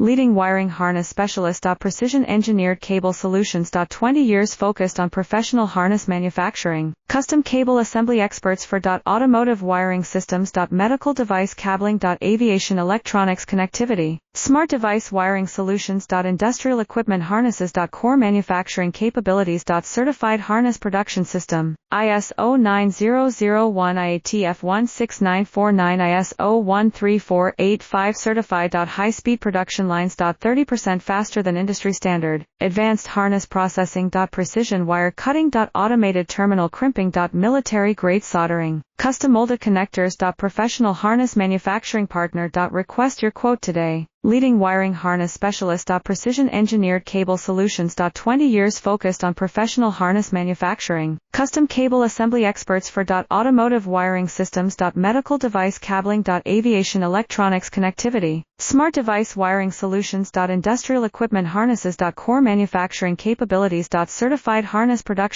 Leading wiring harness specialist. Precision engineered cable solutions. 20 years focused on professional harness manufacturing. Custom cable assembly experts for automotive wiring systems. Medical device cabling. Aviation electronics connectivity. Smart device wiring solutions. Industrial equipment harnesses. Core manufacturing capabilities. Certified harness production system. ISO 9001 IATF 16949 ISO 13485 certified. High-speed production lines. 30% faster than industry standard. Advanced harness processing. Precision wire cutting. Automated terminal crimping. Military grade soldering. Custom molded connectors. Professional harness manufacturing partner. Request your quote today. Leading wiring harness specialist. Precision engineered cable solutions. 20 years focused on professional harness manufacturing. Custom cable assembly experts for automotive wiring systems. Medical device cabling. Aviation electronics connectivity. Smart device wiring solutions. Industrial equipment harnesses. Core manufacturing capabilities. Certified harness production